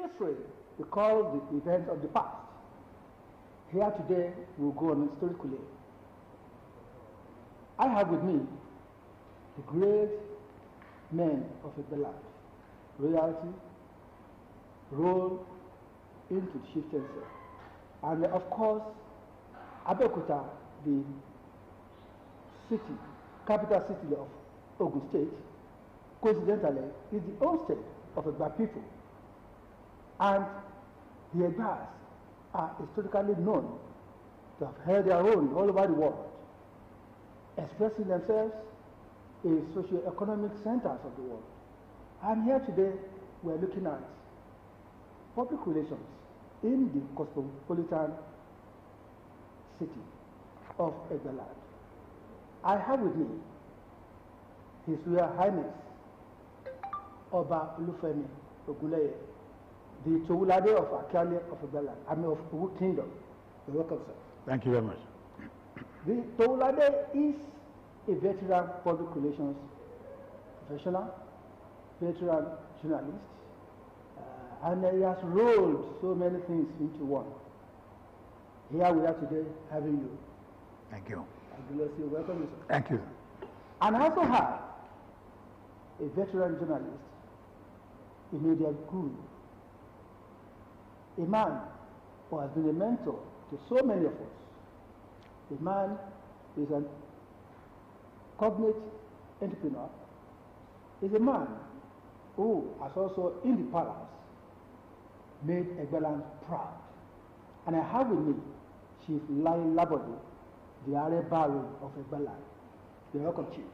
History recalls the events of the past. Here today, we'll go on historically. I have with me the great men of Egbaland, royalty, role into the chieftaincy, and of course, Abeokuta, the city, capital city of Ogun State, coincidentally, is the home state of Egba people. And the Egbas are historically known to have held their own all over the world, expressing themselves as socio-economic centers of the world. And here today, we're looking at public relations in the cosmopolitan city of Egbaland. I have with me His Royal Highness Oba Olufemi Ogunleye, the Towulade of Akinale of Egbaland, of Ogun Kingdom. You're welcome, sir. Thank you very much. The Towulade is a veteran public relations professional, veteran journalist, and he has rolled so many things into one. Here we are today having you. Thank you. You're welcome, sir. Thank you. And I also have a veteran journalist, a media guru, a man who has been a mentor to so many of us. A man who is an cognate entrepreneur, is a man who has also in the palace made Egbaland proud. And I have with me Chief Layi LABODE, the AreBaaroyin of Egbaland. You're welcome, Chief.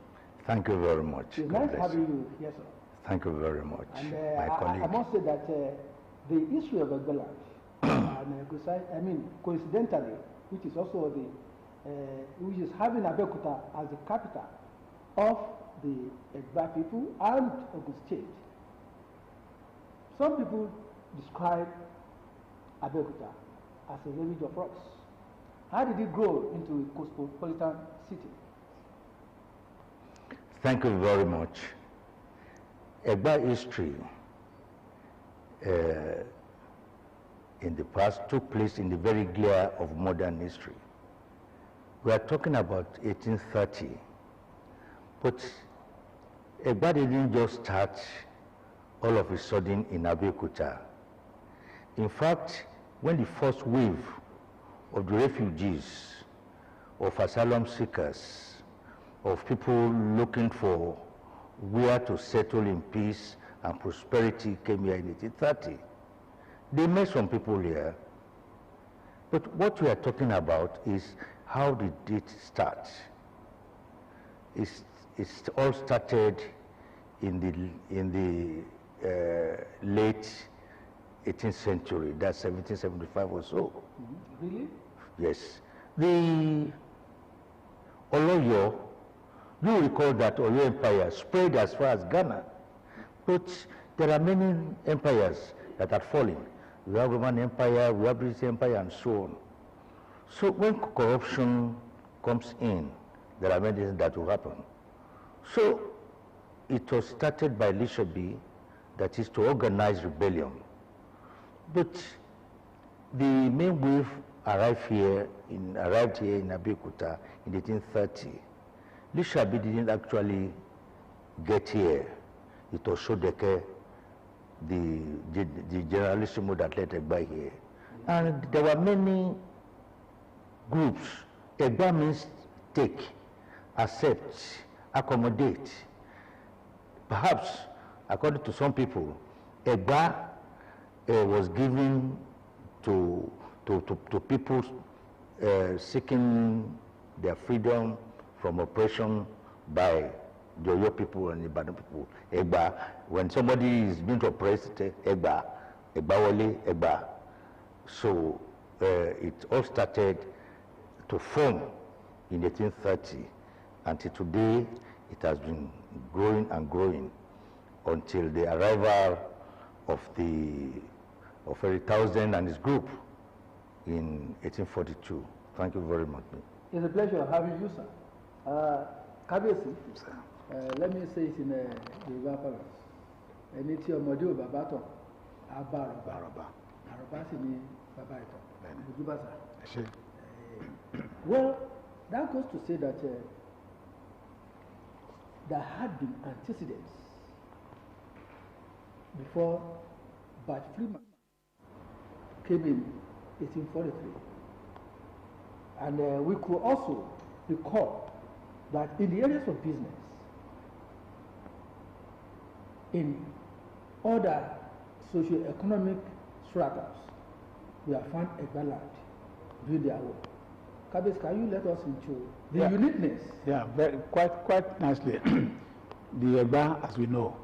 Thank you very much. It's nice having you here, sir. Thank you very much, and, my colleague. I must say that the history of Egbaland, and coincidentally, which is also which is having Abeokuta as the capital of the Egba people and Ogun State. Some people describe Abeokuta as a village of rocks. How did it grow into a cosmopolitan city? Thank you very much. Egba history in the past took place in the very glare of modern history. We are talking about 1830, but Egba didn't just start all of a sudden in Abeokuta. In fact, when the first wave of the refugees, of asylum seekers, of people looking for where to settle in peace and prosperity came here in 1830, they met some people here. But what we are talking about is how did it start? It's all started in the late 18th century, that's 1775 or so. Really? Yes. The Oloyo, you recall that Oyo Empire spread as far as Ghana, but there are many empires that are falling. We have Roman Empire, we have British Empire, and so on. So when corruption comes in, there are many things that will happen. So it was started by Lishabi, that is to organize rebellion. But the main wave arrived here in Abeokuta in 1830. Lishabi didn't actually get here. It was Shodeke, the generalissimo that led Egba here. And there were many groups. Egba means take, accept, accommodate. Perhaps, according to some people, Egba was given to people seeking their freedom from oppression by the Oyo people and the Ibadan people. Egba, when somebody is being oppressed, Egba, Wale, Egba. So it all started to form in 1830. Until today, it has been growing and growing until the arrival of Eritausen and his group in 1842. Thank you very much. It's a pleasure having you, sir. Kabiyesi, let me say it in the Yoruba parlance. Ẹni tí ọmọdé ò bàbá tán, AreBaaroyin. AreBaaroyin sì ni bàbá ìtàn. Well, that goes to say that there had been antecedents before Batch PRIMUS came in 1843. And we could also recall that in the areas of business, in other socio-economic stratas, we have found Egbaland doing their work. Kabis, can you let us into the uniqueness? Yeah, quite nicely. The Egba, as we know,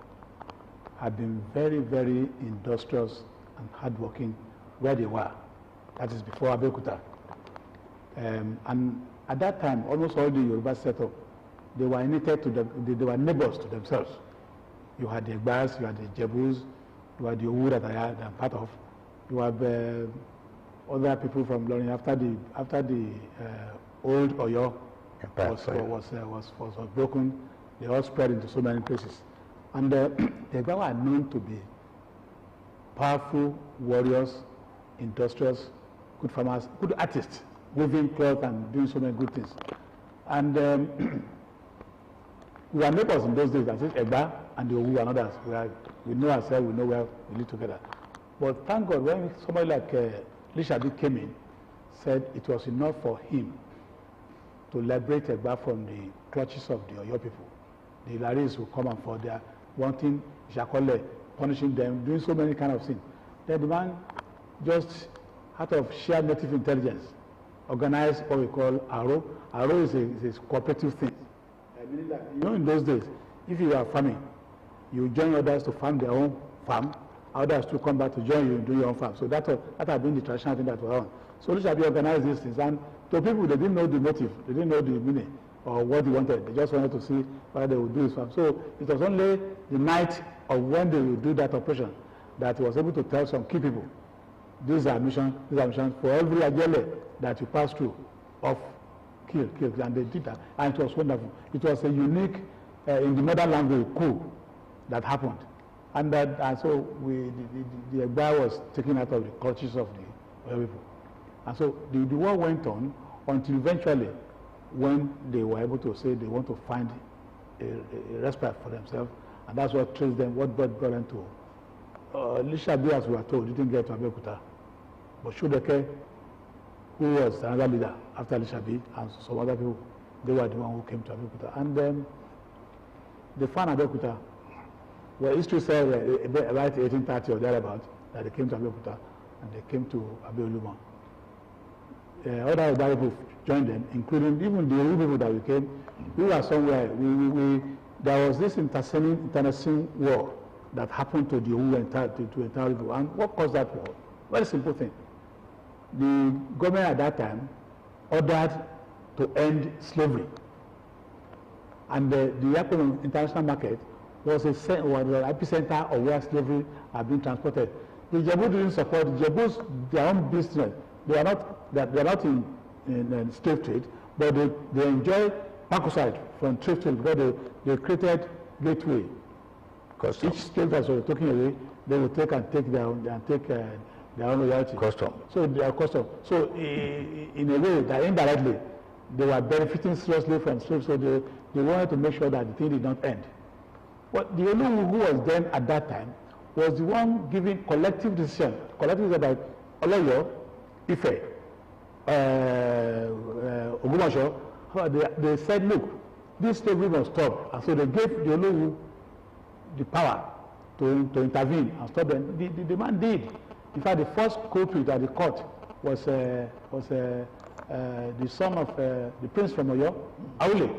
had been very, very industrious and hardworking where they were. That is before Abeokuta. And at that time, almost all the Yoruba setup, they were united to them, they were neighbors to themselves. You had the Egbas, you had the Jebus, you had the Owu that I am part of. You have other people from Lorin after the old Oyo was broken. They all spread into so many places, and the Egba were known to be powerful warriors, industrious, good farmers, good artists, weaving cloth and doing so many good things. And we were neighbors in those days. I think Egba and the Owu and others. We know ourselves. We know where we live together. But thank God, when somebody like Lishabi came in, said it was enough for him to liberate Egba from the clutches of the Oyo people. The Ilaris will come and for their wanting Jakole, punishing them, doing so many kind of things. Then the man just out of sheer native intelligence organized what we call Aro. Aro is a cooperative thing. Meaning that, you know, in those days, if you are farming, you join others to farm their own farm, others to come back to join you and do your own farm. So that had been the traditional thing that was on. So Lishabi organized these things, and to people, they didn't know the motive, they didn't know the meaning or what they wanted. They just wanted to see what they would do his farm. So it was only the night of when they would do that operation that he was able to tell some key people, these are missions for every Ajele that you pass through of kill, and they did that, and it was wonderful. It was a unique, in the modern language, coup that happened, and so the Egba was taken out of the clutches of the people, and so the war went on until eventually, when they were able to say they want to find a respite for themselves, and that's what traced them, what brought them to Lishabi, as we were told, didn't get to Abeokuta, but Shudeke, who was another leader after Lishabi, and some other people, they were the one who came to Abeokuta. And they found Abeokuta, where history said about 1830 or thereabout, that they came to Abeokuta, and they came to Abeoluma. Other people joined them, including even the Owu people that we came. We were somewhere, there was this internecine war that happened to the Owu to entire people. And what caused that war? Very simple thing. The government at that time ordered to end slavery. And the Yapo international market was an epicenter of where slavery had been transported. The Jebu didn't support the Jebus, their own business. They are not in slave trade, but they enjoy packoside from slave trade because they created gateway. Custom. Each slave that was taken away, they will take their own royalty. Custom. So they are custom. So in a way that indirectly they were benefiting seriously from slaves, so they wanted to make sure that the thing did not end. But the Olu who was then at that time was the one giving collective decision about Oloyo, Ife, Ogunleye. They said, look, this slavery must stop, and so they gave the Olu the power to intervene and stop them. The man did. In fact, the first culprit at the court was the son of the prince from Oyo, Aule.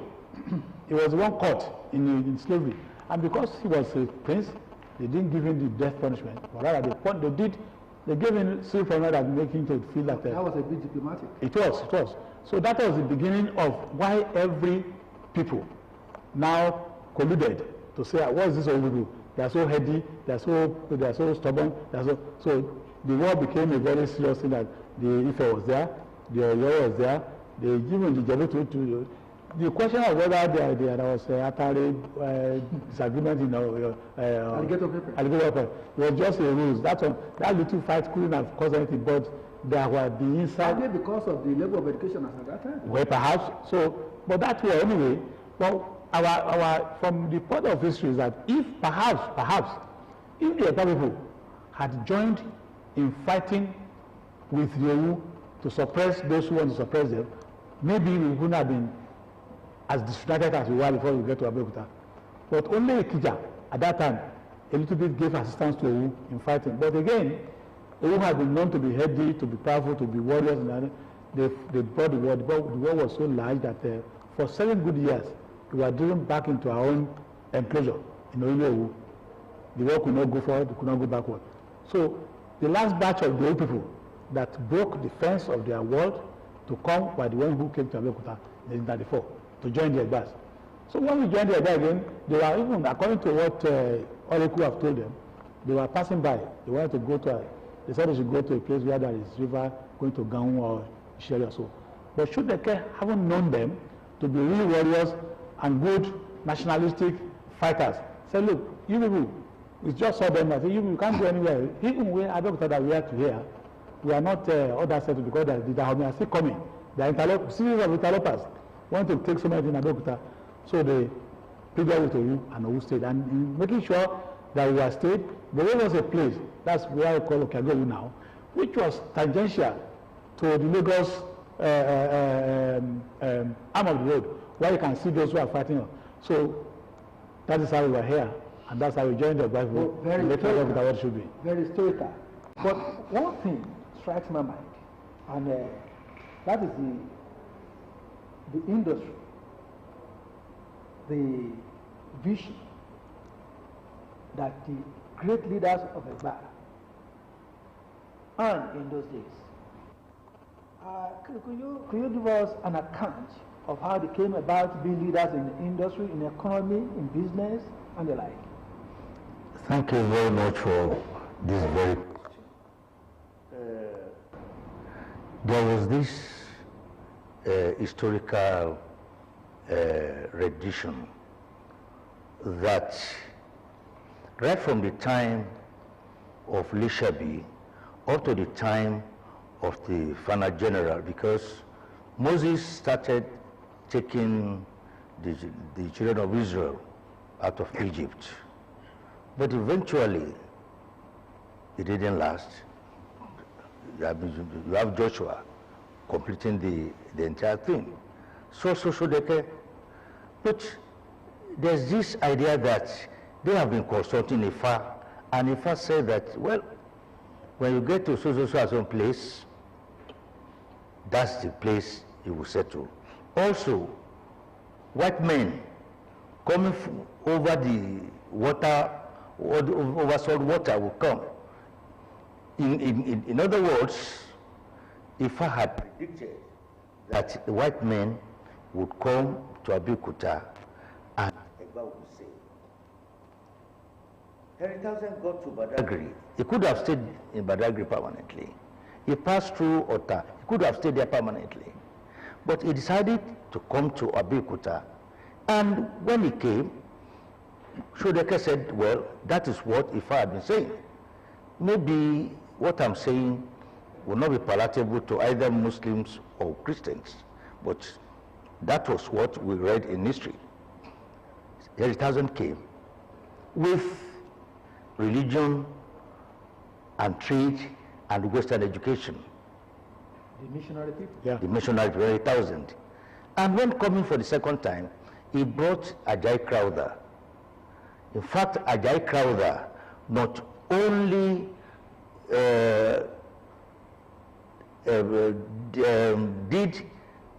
He was the one caught in slavery, and because he was a prince, they didn't give him the death punishment. But rather, they gave him civil punishment that making him to feel that. That was a bit diplomatic. It was. So that was the beginning of why every people now colluded to say, what is this old people? They are so heady, they are so stubborn, so the war became a very serious thing that the Ife was there, the Oyo was there, even the Jebu the question of whether there was disagreement in alligator paper was just a ruse. That little fight couldn't have caused anything, but there were the inside. Maybe because of the level of education at that time. Well, perhaps. So, but that way anyway. Well, our from the point of history is that if perhaps if the Egba people had joined in fighting with the Owu to suppress those who want to suppress them, maybe we wouldn't have been as distracted as we were before we get to Abeokuta. But only Ekija at that time a little bit gave assistance to Owu in fighting. But again, Owu had been known to be heady, to be powerful, to be warriors, and they brought the war. The war was so large that for 7 good years we were driven back into our own enclosure in Owu. The war could not go forward, it could not go backward. So the last batch of the old people that broke the fence of their world to come were the ones who came to Abeokuta in 1994 to join the Egbas. So when we joined the Egba again, they were even, according to what Oleku have told them, they were passing by. They wanted to go to, they said they should go to a place where there is river going to Gaun or Isheri or so. But should they haven't known them to be real warriors and good nationalistic fighters, say, look, you people, we just saw them, I said, you can't go anywhere. Even when Abeokuta that we are to here, we are not other settled because the Dahomey are still coming. There are series of interlopers want to take so many in Abeokuta. So they picked up with Owu and Owu State. And in making sure that we are stayed, there was a place, that's where I call Okagowu now, which was tangential to the Lagos arm of the road, where you can see those who are fighting on. So that is how we were here, and that's how we joined the Bible. Very historical. What it should be. Very historical. But one thing strikes my mind, and that is the industry, the vision that the great leaders of Egba earned in those days. Could you give us an account of how they came about being leaders in the industry, in the economy, in business, and the like? Thank you very much for this very question. There was this historical rendition that right from the time of Lishabi up to the time of the final general, because Moses started taking the children of Israel out of Egypt, but eventually it didn't last. You have Joshua completing the entire thing. So they can, but there's this idea that they have been consulting Ifa, and Ifa said that, well, when you get to some place, that's the place you will settle. Also, white men coming over the water, over salt water will come. In other words, Ifa had predicted that the white men would come to Abeokuta and Egba would say, 30,000 got to Badagry. He could have stayed in Badagry permanently. He passed through Ota. He could have stayed there permanently. But he decided to come to Abeokuta. And when he came, Shodeke said, well, that is what Ifa had been saying. Maybe what I'm saying will not be palatable to either Muslims or Christians, but that was what we read in history. 30,000 came with religion and trade and Western education. The missionary people? Yeah. The missionary 30,000. And when coming for the second time, he brought Ajay Crowther. In fact, Ajay Crowther not only did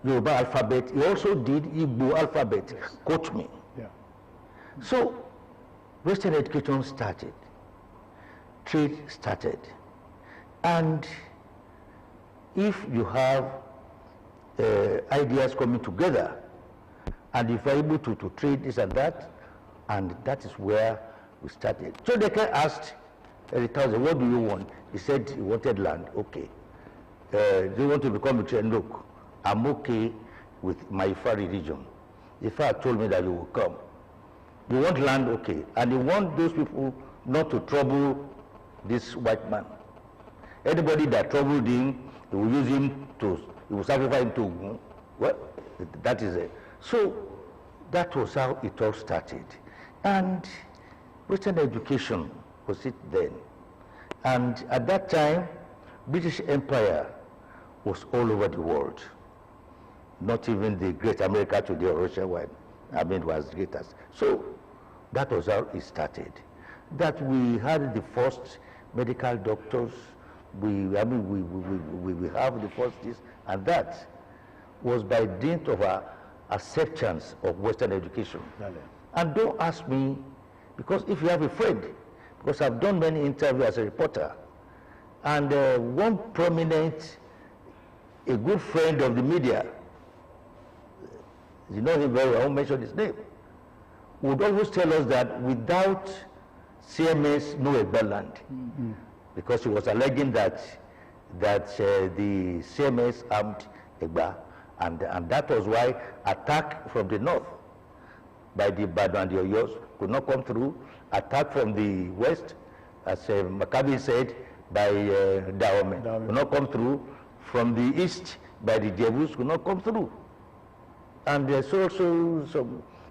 Yoruba alphabet, he also did Igbo alphabet. Yes. Quote me. Yeah. So, Western education started, trade started, and if you have ideas coming together, and if you're able to trade this and that is where we started. So they asked 30,000, what do you want? He said he wanted land. Okay. Do you want to become a trader? Look, I'm okay with my Ifa religion. the father told me that you will come. You want land, okay. And you want those people not to trouble this white man. Anybody that troubled him, he will use him to, he will sacrifice him to Ogun. Well, that is it. So that was how it all started. And Western education was it then. And at that time, British Empire was all over the world. Not even the great America today or Russia one, I mean, was greatest. So that was how it started. That we had the first medical doctors, we have the first this, and that was by dint of our acceptance of Western education. And don't ask me, because if you have a friend, because I've done many interviews as a reporter, and one prominent, a good friend of the media, you know him very well, I won't mention his name, would always tell us that without CMS, no Egbaland. Because he was alleging that the CMS armed Egba, and that was why attack from the north by the Badu and the Oyos could not come through. Attack from the west, as Maccabi said, by Dahomey could not come through. From the east, by the Jebus could not come through. And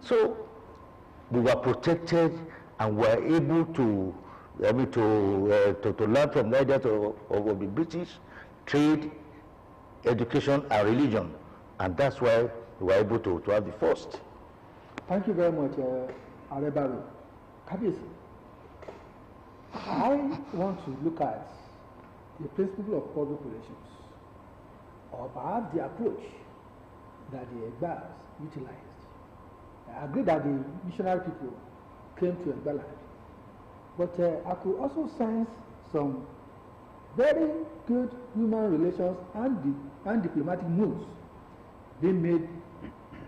so we were protected and were able to learn from the idea of the British, trade, education, and religion. And that's why we were able to have the first. Thank you very much, AreBaaroyin. Kabiyesi, I want to look at the principle of public relations, or perhaps the approach that the Egbas utilized. I agree that the missionary people came to Egbaland, but I could also sense some very good human relations and diplomatic moves being made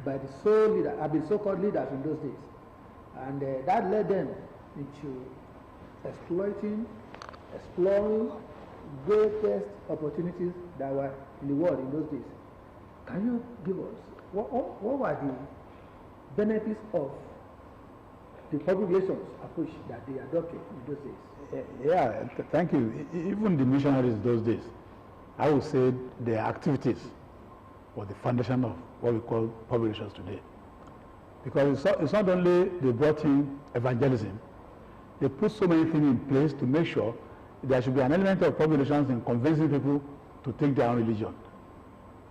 by the so-called leaders in those days. And that led them into exploring greatest opportunities that were in the world in those days. Can you give us, what were the benefits of the public relations approach that they adopted in those days? Thank you. Even the missionaries those days, I would say their activities were the foundation of what we call public relations today. Because it's not only they brought in evangelism, they put so many things in place to make sure there should be an element of public relations in convincing people to take their own religion.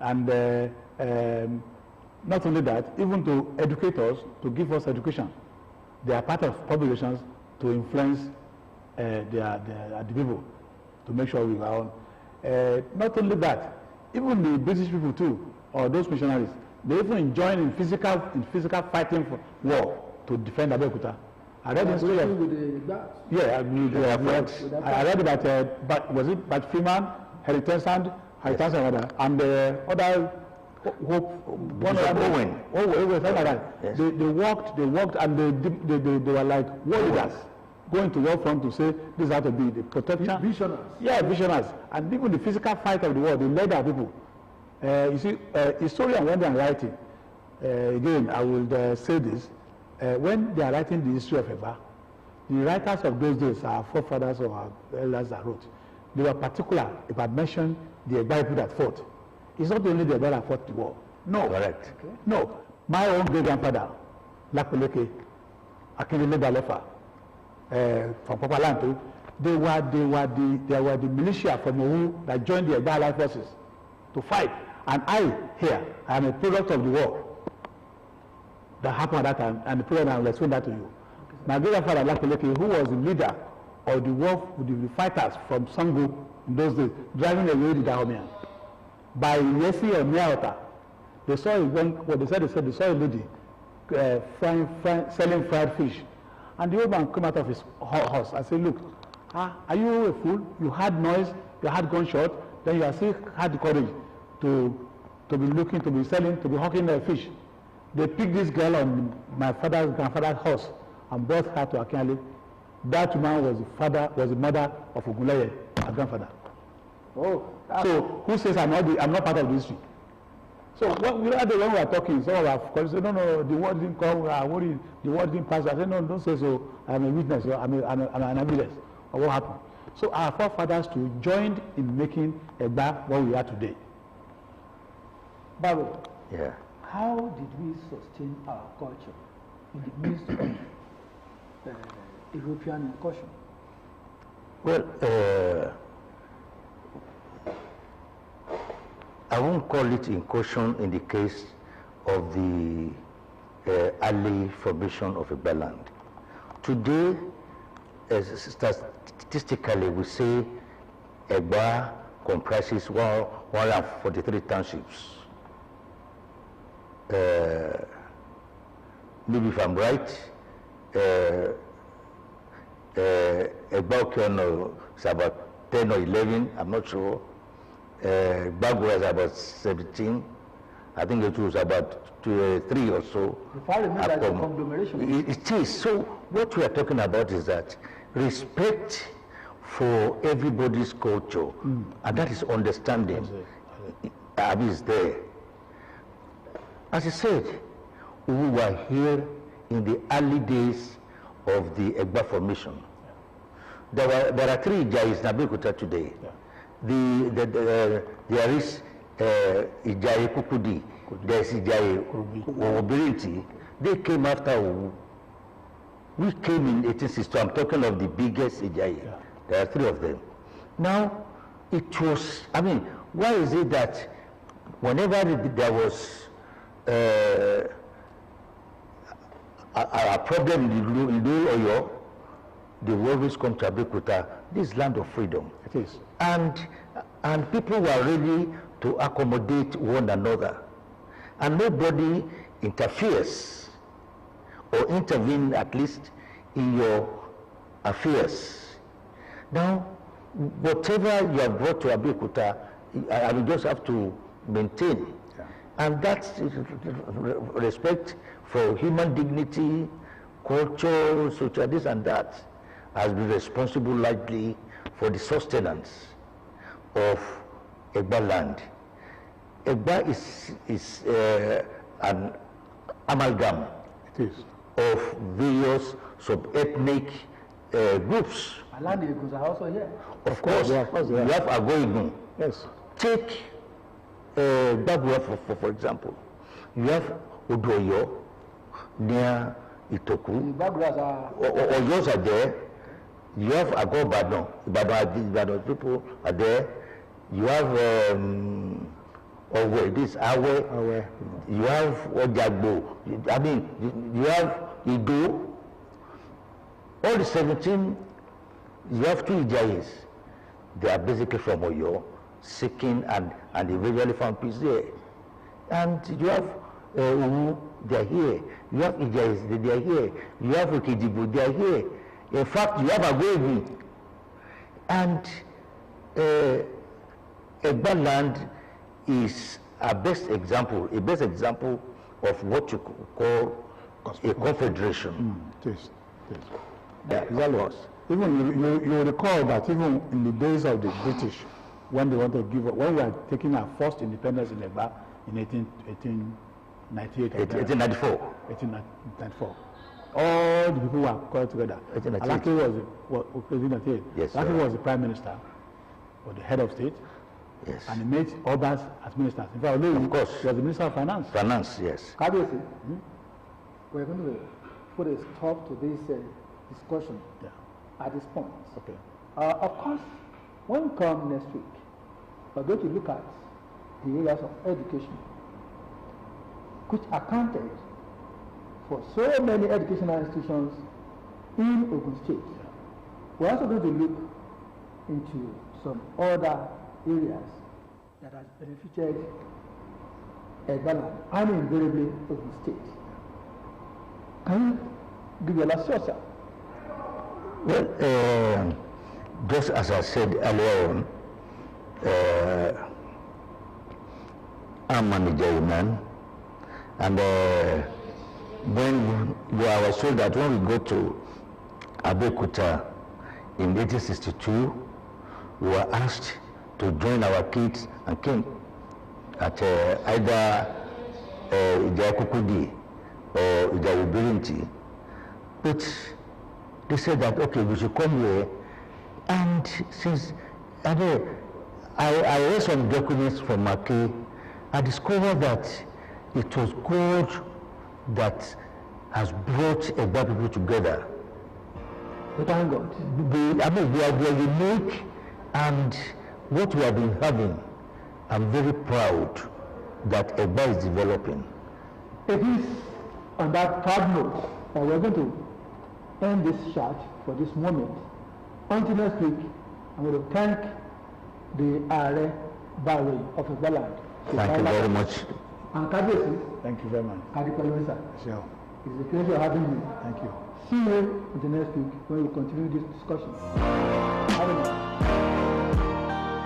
And not only that, even to educate us, to give us education. They are part of public relations to influence the people, to make sure we are on. Not only that, even the British people too, or those missionaries, they even join in physical fighting for war to defend Abeokuta. I read the story of I read about but was it but Freeman, Heritage and other one of them. They worked and they were like warriors going to war front to say this has to be the protection. Visionaries. Yeah, visionaries. And even the physical fight of the war, they led our people. You see, historians when they are writing, again I will say this, when they are writing the history of Egba, the writers of those days, our forefathers or our elders that wrote, they were particular if I mentioned the Egba people that fought. It's not only the Egba that fought the war. No. Correct. Okay. No. My own great-grandfather, Lapoleke, Akinale Balefa, from Papalanto, they were the militia from Owu that joined the Egba Life forces to fight. And I am a product of the war that happened at that time, and the program I will explain that to you. My great-grandfather, Lapoleke, who was the leader of the war with the fighters from Sango in those days, driving away the Dahomians. By Yesi or Miaota, they saw they saw a lady selling fried fish. And the old man came out of his house and said, look, are you a fool? You had noise, you had gunshot, then you still had the courage to be looking, to be selling, to be hawking the fish. They picked this girl on my grandfather's horse and brought her to Akinale. That man was the mother of Ogunleye, my grandfather. Oh, so who says I'm not part of the history? So when we were talking, some of our colleagues said, no, the word didn't come, the word didn't pass. I said, no, don't say so. I'm a witness, I'm an evidence of what happened. So our forefathers too joined in making Egba what we are today. Baro, Yeah. how did we sustain our culture in the midst of European incursion? Well, I won't call it incursion in the case of the early formation of Egbaland. Today, statistically, we say Egba comprises 143 townships. Maybe if I'm right, Egba Okiono is about 10 or 11, I'm not sure. Bago is about 17. I think it was about 3 or so. If I remember, it's a conglomeration. It is. So what we are talking about is that respect for everybody's culture, and that is understanding. Is there. As I said, we were here in the early days of the Egba formation. There are 3 Ijayis in Abeokuta today. Yeah. There is Ijayi Kukudi, there is Ijayi Obirinti. They came after Owu. We came in 1862. I'm talking of the biggest Ijayi. Yeah. There are 3 of them. Now, it was, why is it that whenever there was a problem in Ilu Oyo, they will always come to Abeokuta, this land of freedom. It is. And people were ready to accommodate one another. And nobody interferes or intervene, at least in your affairs. Now, whatever you have brought to Abeokuta, I will just have to maintain. Yeah. And that's respect for human dignity, culture, social this and that, has been responsible largely for the sustenance of Egbaland. Egba is an amalgam It is. of various sub-ethnic groups. Alani Eguns are also here. Of course, Yeah, of course, you yeah. have Agoigun. Yes. Take Gbagura for example. You have Odoyo near Itoku. The Bagras are Oyos are there. You have Ago Ibadan people are there. You have this Awe. You have Ojagbo. You have Ido. All the 17, you have 2 Ijayis. They are basically from Oyo, seeking and eventually found peace there. And you have Uwu, they are here. You have Ijayis, they are here. You have Okidibo, they are here. In fact, you have Agwebi. And Egbaland is a best example of what you call a confederation. It is. Yeah, That was. Even you recall that even in the days of the British, when they wanted to give, when we were taking our first independence in Egba in 1898. 1894. 1894. All the people were called together. 1898. Alaki Yes, Alaki was the prime minister, or the head of state, Yes. and he made others as ministers. In fact, Of course. he was the minister of finance. Finance, yes. Kabiyesi, we're going to put a stop to this discussion Yeah. at this point. Okay. Of course, when we come next week, we're going to look at the areas of education, which accounted for so many educational institutions in Ogun State. We're also going to look into some other areas that has benefited Egbaland and invariably Ogun State. Can you give your last thoughts, sir? Well, just as I said earlier on, I'm a Nigerian man, and when I was told that when we go to Abeokuta in 1862, we were asked to join our kids and king. at either Ijakukudi or Ijawibirinti. But they said that, okay, we should come here. And since I read some documents from Maki, I discovered that it was God that has brought Egba people together. Thank God. We are unique, and what we have been having, I'm very proud that Egba is developing. It is on that proud note that we're going to end this chat for this moment. Until next week, I'm going to thank the AreBaaroyin of Egbaland. Thank you very much. And Kadesi. Thank you very much. Sure. It's a pleasure having you. Thank you. See you in the next week when we continue this discussion. Have a nice